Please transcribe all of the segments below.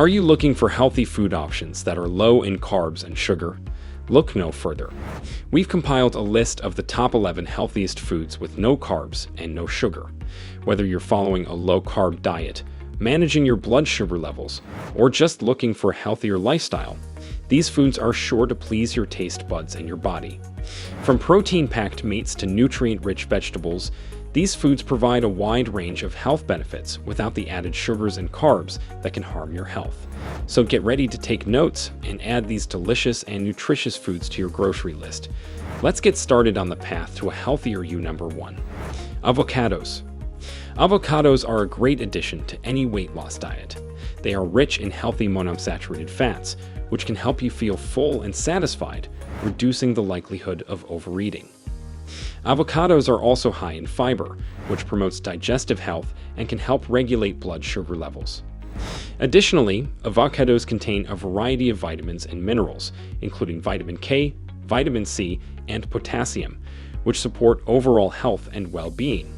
Are you looking for healthy food options that are low in carbs and sugar? Look no further. We've compiled a list of the top 11 healthiest foods with no carbs and no sugar. Whether you're following a low-carb diet, managing your blood sugar levels, or just looking for a healthier lifestyle, these foods are sure to please your taste buds and your body. From protein-packed meats to nutrient-rich vegetables, these foods provide a wide range of health benefits without the added sugars and carbs that can harm your health. So get ready to take notes and add these delicious and nutritious foods to your grocery list. Let's get started on the path to a healthier you. Number 1. Avocados. Avocados are a great addition to any weight loss diet. They are rich in healthy monounsaturated fats, which can help you feel full and satisfied, reducing the likelihood of overeating. Avocados are also high in fiber, which promotes digestive health and can help regulate blood sugar levels. Additionally, avocados contain a variety of vitamins and minerals, including vitamin K, vitamin C, and potassium, which support overall health and well-being.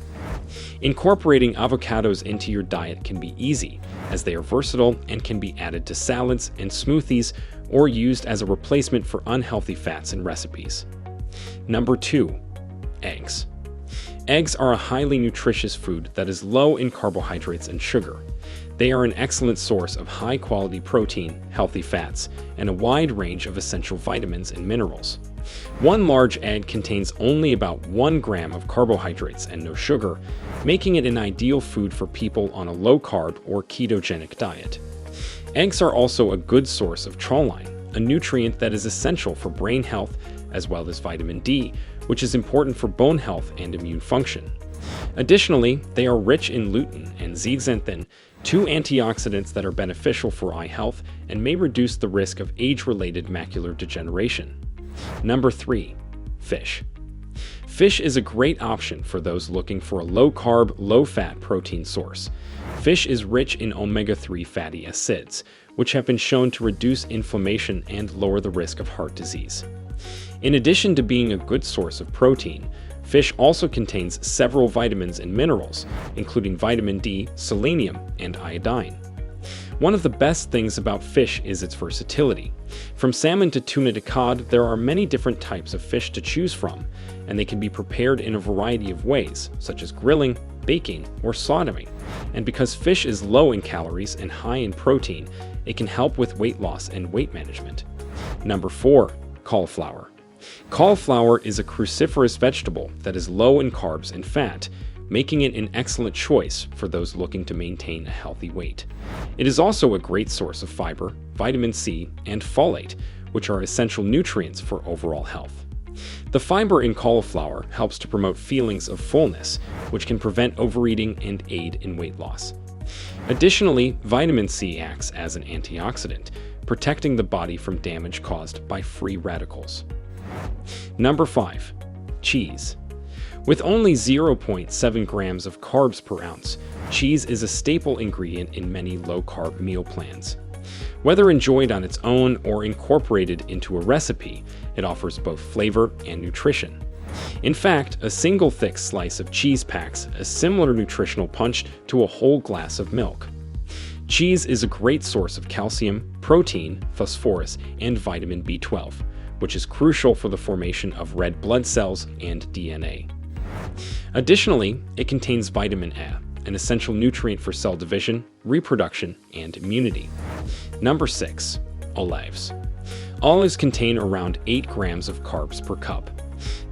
Incorporating avocados into your diet can be easy, as they are versatile and can be added to salads and smoothies or used as a replacement for unhealthy fats in recipes. Number 2. Eggs. Eggs are a highly nutritious food that is low in carbohydrates and sugar. They are an excellent source of high-quality protein, healthy fats, and a wide range of essential vitamins and minerals. One large egg contains only about 1 gram of carbohydrates and no sugar, making it an ideal food for people on a low-carb or ketogenic diet. Eggs are also a good source of choline, a nutrient that is essential for brain health, as well as vitamin D, which is important for bone health and immune function. Additionally, they are rich in lutein and zeaxanthin, 2 antioxidants that are beneficial for eye health and may reduce the risk of age-related macular degeneration. Number 3. Fish. Fish is a great option for those looking for a low-carb, low-fat protein source. Fish is rich in omega-3 fatty acids, which have been shown to reduce inflammation and lower the risk of heart disease. In addition to being a good source of protein, fish also contains several vitamins and minerals, including vitamin D, selenium, and iodine. One of the best things about fish is its versatility. From salmon to tuna to cod, there are many different types of fish to choose from, and they can be prepared in a variety of ways, such as grilling, baking, or sautéing. And because fish is low in calories and high in protein, it can help with weight loss and weight management. Number 4. Cauliflower. Cauliflower is a cruciferous vegetable that is low in carbs and fat, making it an excellent choice for those looking to maintain a healthy weight. It is also a great source of fiber, vitamin C, and folate, which are essential nutrients for overall health. The fiber in cauliflower helps to promote feelings of fullness, which can prevent overeating and aid in weight loss. Additionally, vitamin C acts as an antioxidant, protecting the body from damage caused by free radicals. Number 5. Cheese. With only 0.7 grams of carbs per ounce, cheese is a staple ingredient in many low-carb meal plans. Whether enjoyed on its own or incorporated into a recipe, it offers both flavor and nutrition. In fact, a single thick slice of cheese packs a similar nutritional punch to a whole glass of milk. Cheese is a great source of calcium, protein, phosphorus, and vitamin B12, which is crucial for the formation of red blood cells and DNA. Additionally, it contains vitamin A, an essential nutrient for cell division, reproduction, and immunity. Number 6. Olives. Olives contain around 8 grams of carbs per cup.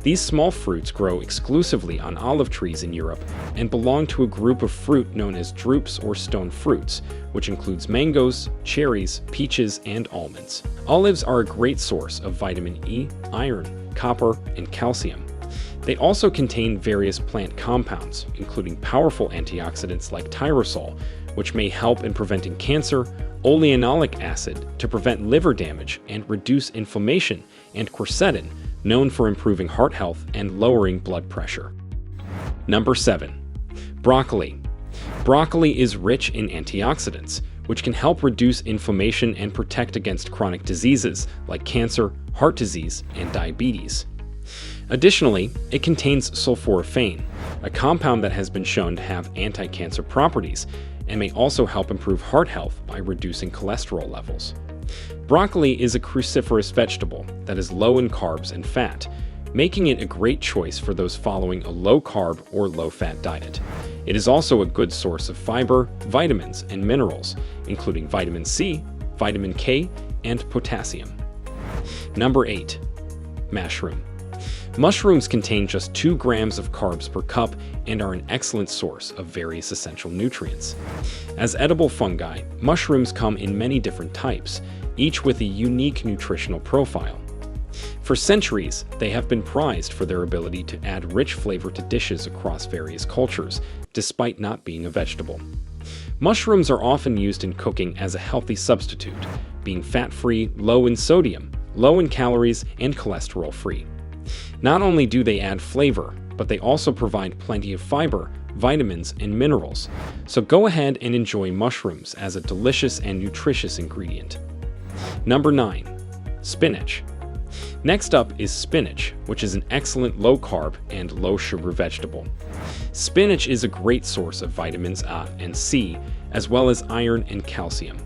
These small fruits grow exclusively on olive trees in Europe and belong to a group of fruit known as drupes or stone fruits, which includes mangoes, cherries, peaches, and almonds. Olives are a great source of vitamin E, iron, copper, and calcium. They also contain various plant compounds, including powerful antioxidants like tyrosol, which may help in preventing cancer, oleanolic acid to prevent liver damage and reduce inflammation, and quercetin, known for improving heart health and lowering blood pressure. Number 7. Broccoli. Broccoli is rich in antioxidants, which can help reduce inflammation and protect against chronic diseases like cancer, heart disease, and diabetes. Additionally, it contains sulforaphane, a compound that has been shown to have anti-cancer properties, and may also help improve heart health by reducing cholesterol levels. Broccoli is a cruciferous vegetable that is low in carbs and fat, making it a great choice for those following a low-carb or low-fat diet. It is also a good source of fiber, vitamins, and minerals, including vitamin C, vitamin K, and potassium. Number 8. Mushroom. Mushrooms contain just 2 grams of carbs per cup and are an excellent source of various essential nutrients. As edible fungi, mushrooms come in many different types, each with a unique nutritional profile. For centuries, they have been prized for their ability to add rich flavor to dishes across various cultures, despite not being a vegetable. Mushrooms are often used in cooking as a healthy substitute, being fat-free, low in sodium, low in calories, and cholesterol-free. Not only do they add flavor, but they also provide plenty of fiber, vitamins, and minerals. So go ahead and enjoy mushrooms as a delicious and nutritious ingredient. Number 9. Spinach. Next up is spinach, which is an excellent low-carb and low-sugar vegetable. Spinach is a great source of vitamins A and C, as well as iron and calcium.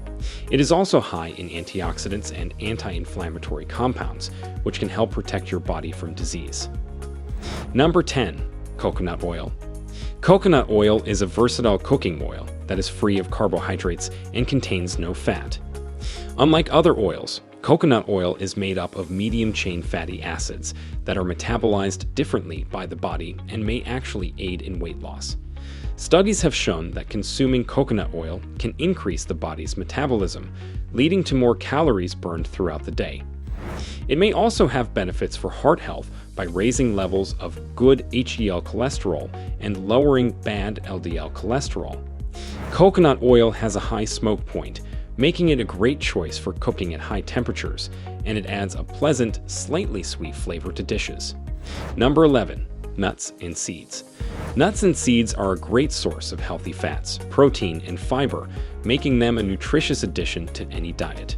It is also high in antioxidants and anti-inflammatory compounds, which can help protect your body from disease. Number 10. Coconut oil. Coconut oil is a versatile cooking oil that is free of carbohydrates and contains no fat. Unlike other oils, coconut oil is made up of medium-chain fatty acids that are metabolized differently by the body and may actually aid in weight loss. Studies have shown that consuming coconut oil can increase the body's metabolism, leading to more calories burned throughout the day. It may also have benefits for heart health by raising levels of good HDL cholesterol and lowering bad LDL cholesterol. Coconut oil has a high smoke point, making it a great choice for cooking at high temperatures, and it adds a pleasant, slightly sweet flavor to dishes. Number 11. Nuts and seeds. Nuts and seeds are a great source of healthy fats, protein, and fiber, making them a nutritious addition to any diet.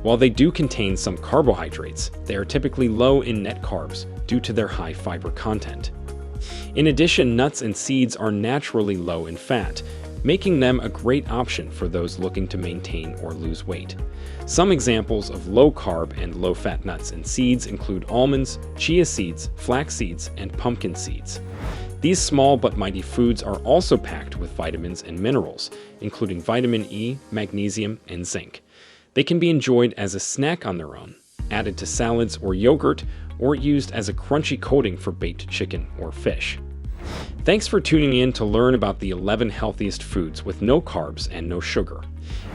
While they do contain some carbohydrates, they are typically low in net carbs due to their high fiber content. In addition, nuts and seeds are naturally low in fat, making them a great option for those looking to maintain or lose weight. Some examples of low-carb and low-fat nuts and seeds include almonds, chia seeds, flax seeds, and pumpkin seeds. These small but mighty foods are also packed with vitamins and minerals, including vitamin E, magnesium, and zinc. They can be enjoyed as a snack on their own, added to salads or yogurt, or used as a crunchy coating for baked chicken or fish. Thanks for tuning in to learn about the 11 healthiest foods with no carbs and no sugar.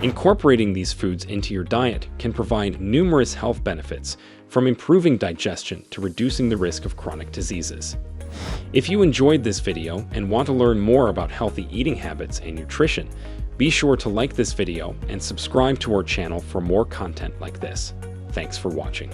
Incorporating these foods into your diet can provide numerous health benefits, from improving digestion to reducing the risk of chronic diseases. If you enjoyed this video and want to learn more about healthy eating habits and nutrition, be sure to like this video and subscribe to our channel for more content like this. Thanks for watching.